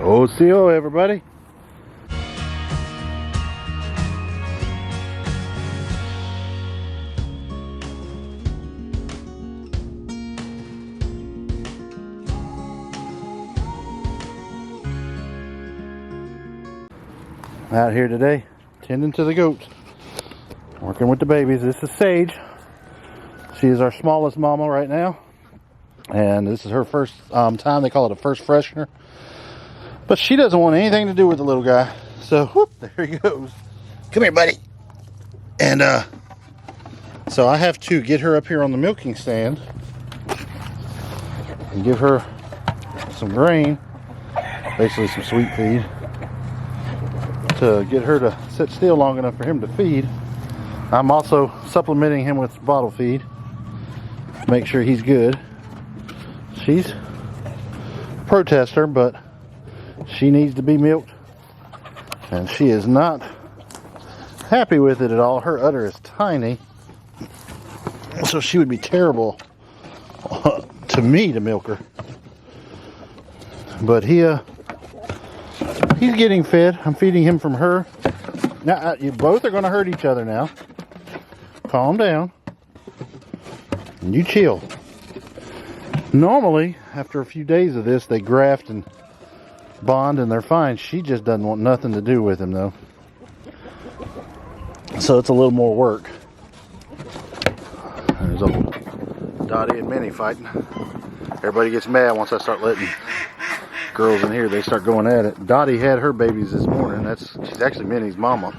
OCO, everybody. Out here today, tending to the goats, working with the babies. This is Sage. She is our smallest mama right now, and this is her first time. They call it a first freshener, but she doesn't want anything to do with the little guy. So whoop, there he goes. Come here, buddy. And so I have to get her up here on the milking stand and give her some grain, basically some sweet feed, to get her to sit still long enough for him to feed. I'm also supplementing him with bottle feed to make sure he's good. She's a protester, but she needs to be milked, and she is not happy with it at all. Her udder is tiny, so she would be terrible to me to milk her. But he's getting fed. I'm feeding him from her. Now, you both are going to hurt each other now. Calm down. And you chill. Normally, after a few days of this, they graft and bond and they're fine. She just doesn't want nothing to do with him, though. So it's a little more work. There's old Dottie and Minnie fighting. Everybody gets mad once I start letting girls in here. They start going at it. Dottie had her babies this morning. She's actually Minnie's mama.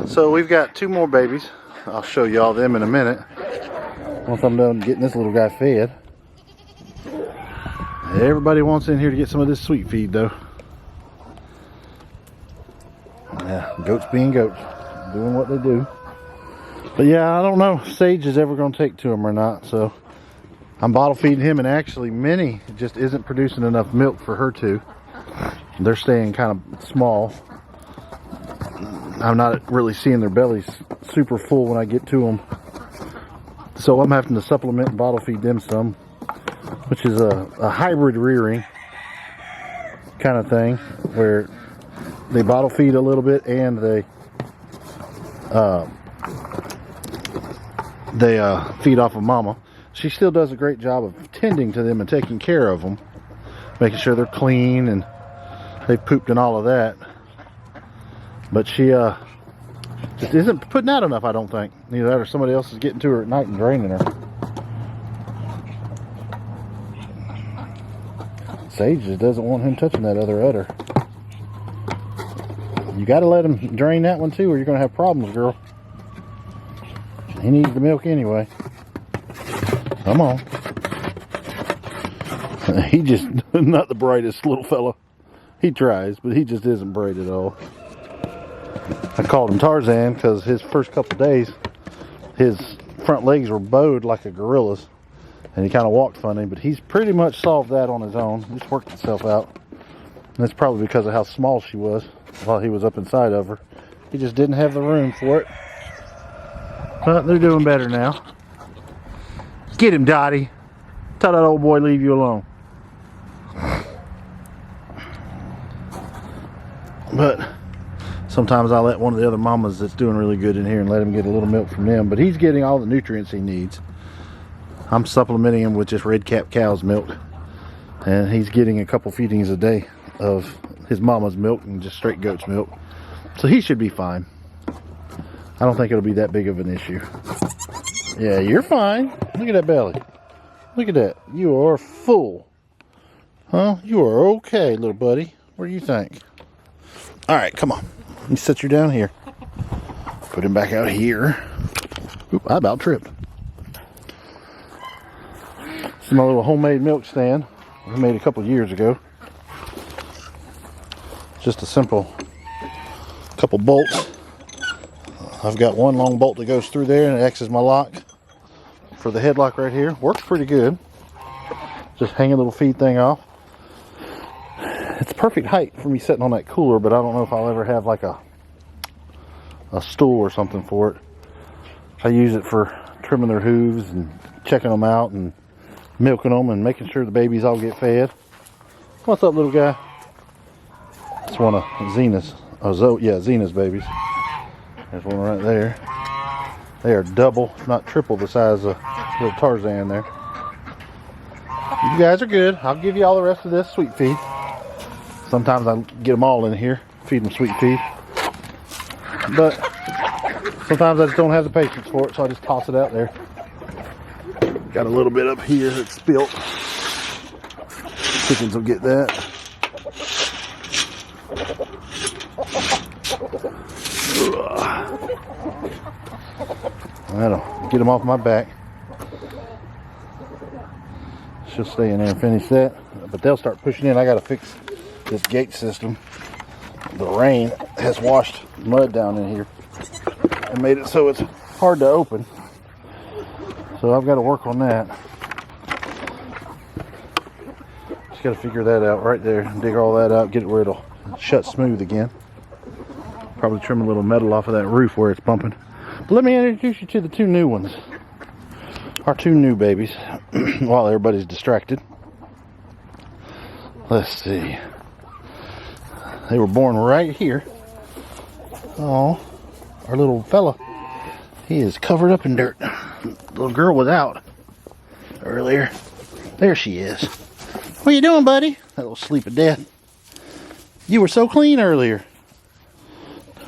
So we've got 2 more babies. I'll show y'all them in a minute once I'm done getting this little guy fed. Everybody wants in here to get some of this sweet feed, though. Yeah, goats being goats, doing what they do. But yeah, I don't know if Sage is ever going to take to them or not, so I'm bottle feeding him, and actually Minnie just isn't producing enough milk for her to. They're staying kind of small. I'm not really seeing their bellies super full when I get to them. So I'm having to supplement and bottle feed them some, which is a hybrid rearing kind of thing, where they bottle feed a little bit and they feed off of mama. She still does a great job of tending to them and taking care of them, making sure they're clean and they've pooped and all of that. But she just isn't putting out enough, I don't think. Either that or somebody else is getting to her at night and draining her. Sage just doesn't want him touching that other udder. You got to let him drain that one too, or you're going to have problems, girl. He needs the milk anyway. Come on. He just not the brightest little fella. He tries, but he just isn't bright at all. I called him Tarzan because his first couple days, his front legs were bowed like a gorilla's, and he kind of walked funny, but he's pretty much solved that on his own. It's worked itself out. And that's probably because of how small she was while he was up inside of her. He just didn't have the room for it. But they're doing better now. Get him, Dottie. Tell that old boy leave you alone. But sometimes I let one of the other mamas that's doing really good in here and let him get a little milk from them. But he's getting all the nutrients he needs. I'm supplementing him with just red cap cow's milk. And he's getting a couple feedings a day of his mama's milk and just straight goat's milk. So he should be fine. I don't think it'll be that big of an issue. Yeah, you're fine. Look at that belly. Look at that. You are full. Huh? You are okay, little buddy. What do you think? All right, come on. Let me set you down here. Put him back out here. Oop, I about tripped. This is my little homemade milk stand I made a couple years ago. Just a simple couple bolts. I've got one long bolt that goes through there and it acts as my lock for the headlock right here. Works pretty good. Just hang a little feed thing off. It's perfect height for me sitting on that cooler, but I don't know if I'll ever have like a stool or something for it. I use it for trimming their hooves and checking them out and milking them and making sure the babies all get fed. What's up, little guy? That's one of Zena's, Zena's babies. There's one right there. They are double, if not triple the size of little Tarzan there. You guys are good. I'll give you all the rest of this sweet feed. Sometimes I get them all in here, feed them sweet feed. But sometimes I just don't have the patience for it, so I just toss it out there. Got a little bit up here that's spilt. Chickens will get that. That'll get them off my back. She'll stay in there and finish that. But they'll start pushing in. I gotta fix this gate system. The rain has washed mud down in here and made it so it's hard to open. So I've got to work on that. Just got to figure that out right there. Dig all that out, get it where it'll shut smooth again. Probably trim a little metal off of that roof where it's bumping. But let me introduce you to the two new ones. Our two new babies while everybody's distracted. Let's see. They were born right here. Oh, our little fella. He is covered up in dirt. The little girl was out earlier. There she is. What you doing, buddy? That little sleep of death. You were so clean earlier.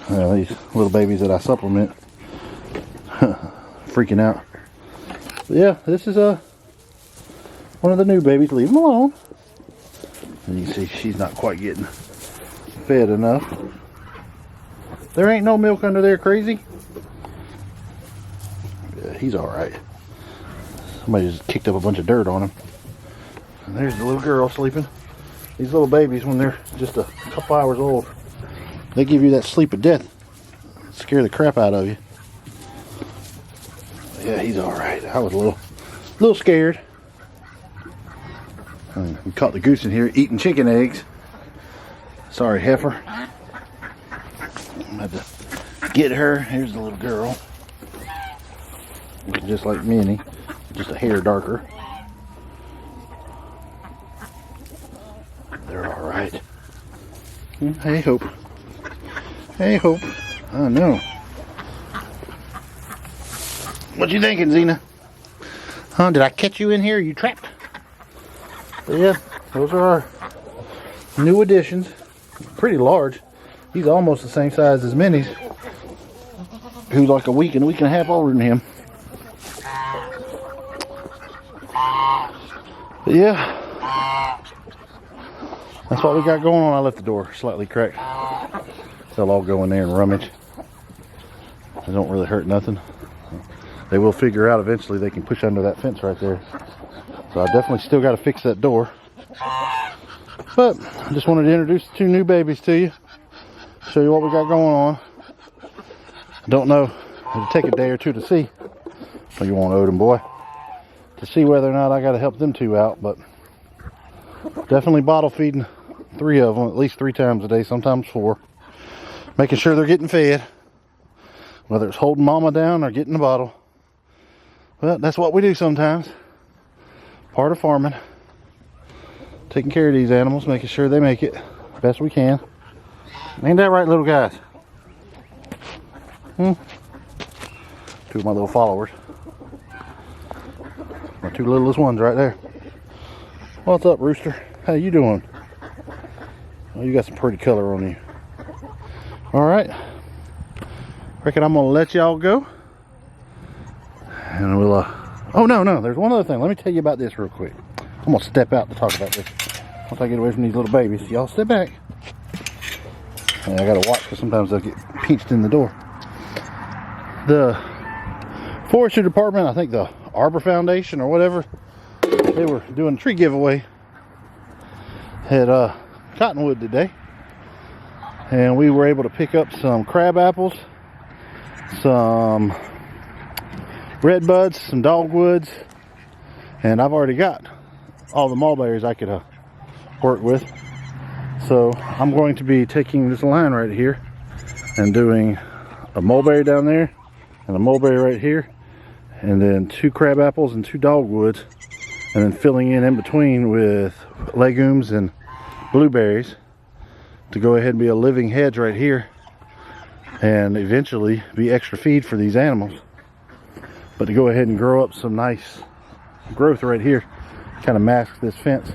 These little babies that I supplement. Freaking out. But yeah, this is one of the new babies. Leave them alone. And you can see she's not quite getting fed enough. There ain't no milk under there, crazy. Yeah, he's alright. Somebody just kicked up a bunch of dirt on him. And there's the little girl sleeping. These little babies, when they're just a couple hours old, they give you that sleep of death. Scare the crap out of you. Yeah, he's alright. I was a little scared. We caught the goose in here eating chicken eggs. Sorry, heifer. I'm going to have to get her. Here's the little girl. Looking just like Minnie, just a hair darker. They're alright. Hey, Hope. Hey, Hope. I know. What you thinking, Zena? Huh? Did I catch you in here? Are you trapped? But yeah, those are our new additions. Pretty large. He's almost the same size as Minnie's, who's like a week and a half older than him. But yeah, that's what we got going on. I left the door slightly cracked. They'll all go in there and rummage. They don't really hurt nothing. They will figure out eventually they can push under that fence right there. So I definitely still got to fix that door. But I just wanted to introduce the two new babies to you. Show you what we got going on. I don't know. It'll take a day or two to see. Oh, you want Odin, boy? To see whether or not I got to help them two out. But definitely bottle feeding 3 of them at least 3 times a day, sometimes 4. Making sure they're getting fed. Whether it's holding mama down or getting the bottle. Well, that's what we do sometimes. Part of farming. Taking care of these animals, making sure they make it best we can. Ain't that right, little guys? 2 of my little followers. My 2 littlest ones right there. What's up, Rooster? How you doing? Oh, you got some pretty color on you. Alright. Reckon I'm gonna let y'all go. And we'll oh no, there's one other thing. Let me tell you about this real quick. I'm gonna step out to talk about this. Once I get away from these little babies, y'all step back. And I gotta watch because sometimes they'll get pinched in the door. The forestry department, I think the Arbor Foundation or whatever, they were doing a tree giveaway at Cottonwood today. And we were able to pick up some crab apples, some red buds, some dogwoods, and I've already got all the mulberries I could work with. So I'm going to be taking this line right here and doing a mulberry down there and a mulberry right here, and then 2 crab apples and 2 dogwoods, and then filling in between with legumes and blueberries, to go ahead and be a living hedge right here and eventually be extra feed for these animals. But to go ahead and grow up some nice growth right here, kind of mask this fence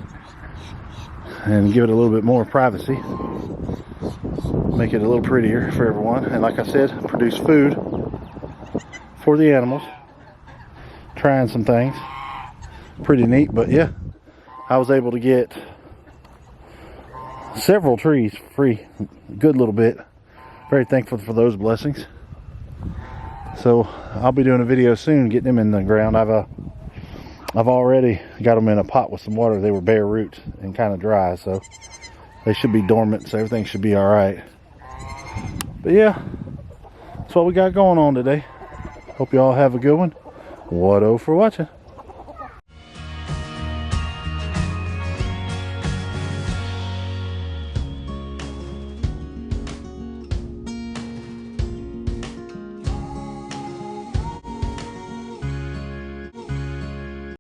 and give it a little bit more privacy, make it a little prettier for everyone, and like I said, produce food for the animals. Trying some things, pretty neat. But yeah, I was able to get several trees free, good little bit. Very thankful for those blessings. So I'll be doing a video soon getting them in the ground. I've already got them in a pot with some water. They were bare roots and kind of dry, so they should be dormant, so everything should be all right. But yeah, that's what we got going on today. Hope you all have a good one. Wado for watching.